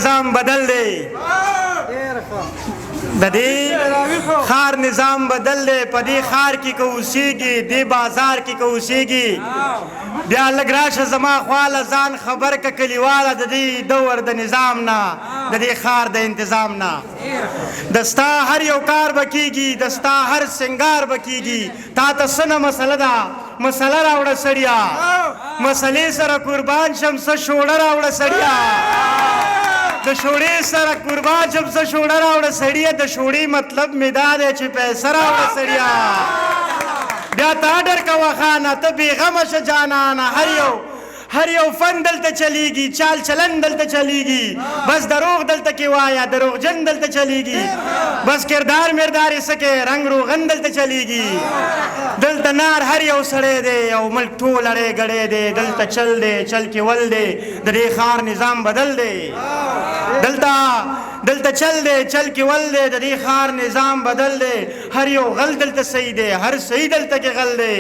نظام بدل دی د دې خار نظام بدل دی په دې خار کې که اوسېږي دې بازار کې که اوسېږي بیا لږ راشه زما خواله ځان خبر که کلیواله د دې دور د نظام نه د دې خار د انتظام نه د ستا هر یو کار به کېږي د ستا هر سنګار به کېږي تا ته څه نه مسله ده مسله راوړه سړیا مسلې سره قربان شم څه شوړه راوړه سړیا د شوړې سره قربان شم څه شوړه راوړه سړیا د شوړې مطلب مې دا دی چې پیسه راوړه سړیا بیا ته ډر کوه خانه ته بېغمه شه جانانه هر یو فن دلته چلیږي چال چلن دلته چلیږي بس دروغ دلته کې وایه دروغجن دلته چلیږي بس کردار مردار یې څه کې رنګ روغن دلته چلیږي دلته نار هر یو سړی دی او ملک ټول اړی ګړی دی دلته چل دی چل کې ول دی د دې ښار نظام بدل دی دلته چل دی چل کې ول دی د دې ښار نظام بدل دی هر یو غل دلته صحیح دی هر صحیح دلته کې غل دی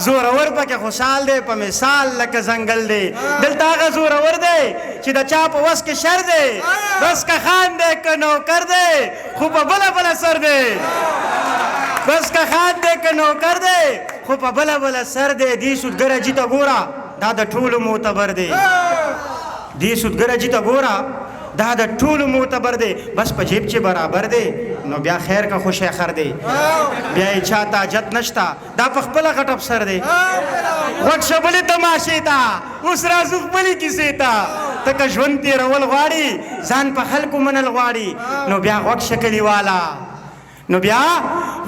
زورور پکې خوشحال دی په مثال لکه ځنګل دی دلته هغه زورور دی چې د چا په وس کې شر دی بس که خان دی که نوکر دی خو په بله سر دی بس که خان دی که نوکر دی خو په بله سر دی دې سودګر اجي ته ګوره دا د ټولو معتبر دی دې سودګر اجي ته ګوره دا د ټولو معتبر دی بس په جیب چې برابر دی نو بیا خیر که خوش خر دی بیا یې چا ته حاجت نشته دا په خپله غټ افسر دی غوږ شه بلې تماشې ته اوس راځو خپلې کیسې ته ته که ژوند تېرول غواړي ځان په خلکو منل غواړي نو بیا غوږ شه کلیواله نو بیا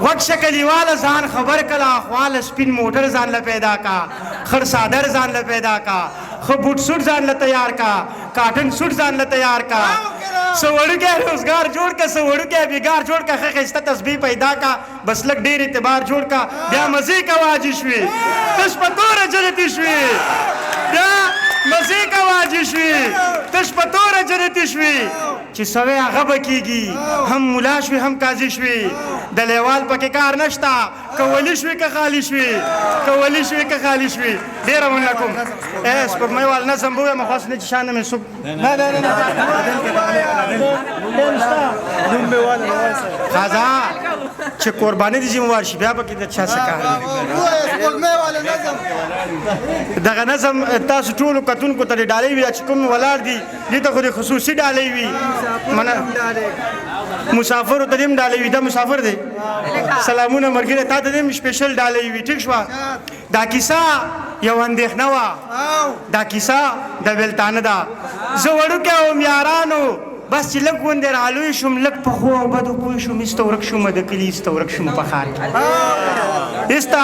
غوږ شه کلیواله ځان خبر کله اخواله سپین موټر ځان له پیدا کا خړ څادر ځان له پیدا کا ښه بوټ سوټ ځان له تیار کا کاټن سوټ ځان له تیار کا څه وړوکی روزګار جوړ کا څه وړوکی بېګار جوړ کا ښه ښایسته تسبیح پیدا کا بس لږ ډېر اعتبار جوړ کا بیا مزې کوه حاجي شوې تش په توره جنتي شوې بیا مزې کوه حاجي شوې تش په توره جنتي شوې چې سوی هغه به کېږي هم ملا شوې هم قاضي شوې د لیوال پکې کار نشته که ولي شوې که خالي شوې که ولي شوې که خالي شوې ډېره مننه کوم سپوږمۍ وال نظم به ووایم خواست نه چې شان مې څوک ښځه چې قرباني دې ذموار شي بیا پکې د چا څه کار دغه نظم تاسو ټولو کتونکو ته د ډالۍ وي چې کوم ولاړ دي دې ته خو د خصوصي ډالۍ وي مسافرو ته دې هم ډالۍ وي دا مسافر دی سلامونه ملګری تا ته دې هم سپیشل ډالۍ وي ټیک شوه دا کیسه یو اندېښنه وه دا کیسه د بېلتانه ده زه وړوکی وم یارانو بس چې لږ غوندې رالوی شوم لږ په ښو او بدو پوه شوم ایسته ورک شوم د کلي ایسته ورک شوم په ښار کې ایسته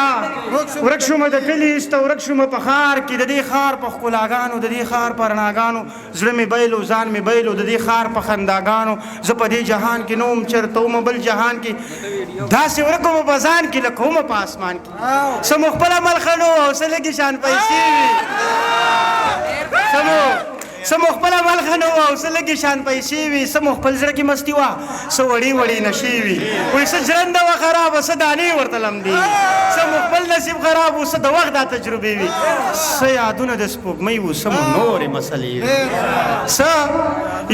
ورک شوم د کلي ایسته ورک شوم په ښار کې د دې ښار په ښکلاګانو د دې ښار په رڼاګانو زړه مې بیلو ځان مې بیلو د دې ښار په خنداګانو زه په دې جهان کې نه وم چېرته ومه بل جهان کې داسې ورک ومه په ځان کې لکه ومه په اسمان کې څه مو خپل عمل ښه نه و او څه لږې شان پیسې وي څه مو خپل عمل ښه نه و او څه لږې شان پیسې وي څه مو خپل زړه کې مستي وه څه وړې وړې نشې وي وایي څه ژرنده وه خرابه څه دانې ورته لمدې څه مو خپل نصیب خراب و څه د وخت دا تجربې وي څه یادونه د سپوږمۍ وو څه مو نورې مسلې وي څه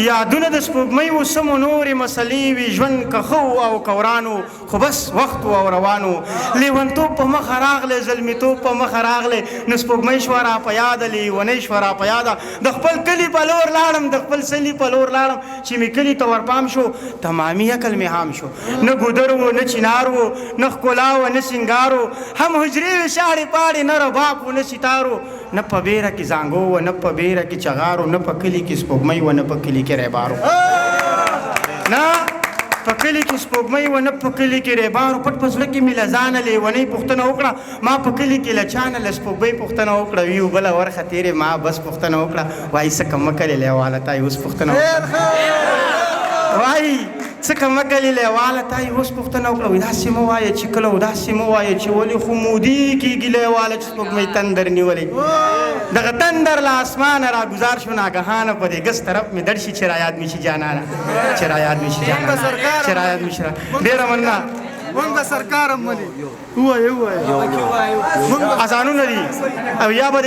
یادونه د سپوږمۍ وو څه مو نورې مسلې وي ژوند که ښه او که وران و خو بس وخت و او روان و لیونتوب په مخه راغلی زلمیتوب په مخه راغلی نو سپوږمۍ شوه را په یاده لیونۍ شوه را په یاده د خپل کلي په لور لاړم د خپل سلي په لور لاړم چې مې کلي ته ورپام شو تمامي عقل مې حام شو نه ګودر و نه چینار و نه ښکلا و نه سینګار و هم حجرې وې شاړې پاړې نه رباب و نه ستار و نه په بیره کې زانګو و نه په بیره کې چغار و نه په کلي کې سپوږمۍ و نه په کلي کې ریبار و نه په کلي کې سپوږمۍ و نه په کلي کې ریبار و پټ په زړه کې مې له ځانه لیونۍ پوښتنه وکړه ما په کلي کې له چا نه له سپوږمۍ پوښتنه وکړه وي بله ورخه تېرې ما بس پوښتنه وکړه وایي څه کمه کلې لیواله تا یې اوس پوښتنه وکړه وایي څه کمه کلې لیواله تا یې اوس پوښتنه وکړه وایي داسې مه وایه چې کله و داسې مه وایه چې ولې خو مودې کېږي لیواله چې سپوږمۍ تندر نیولې دغه تندر له اسمانه راګزار شو ناګهانه په دې ګس طرف مې در شي چې رایاد مې شي جانانه چې رایاد مې شي جانانه چې رایاد مې شي ډېره مننه مونږ به سرکار هم مني ووایه اذانونه دي او یا به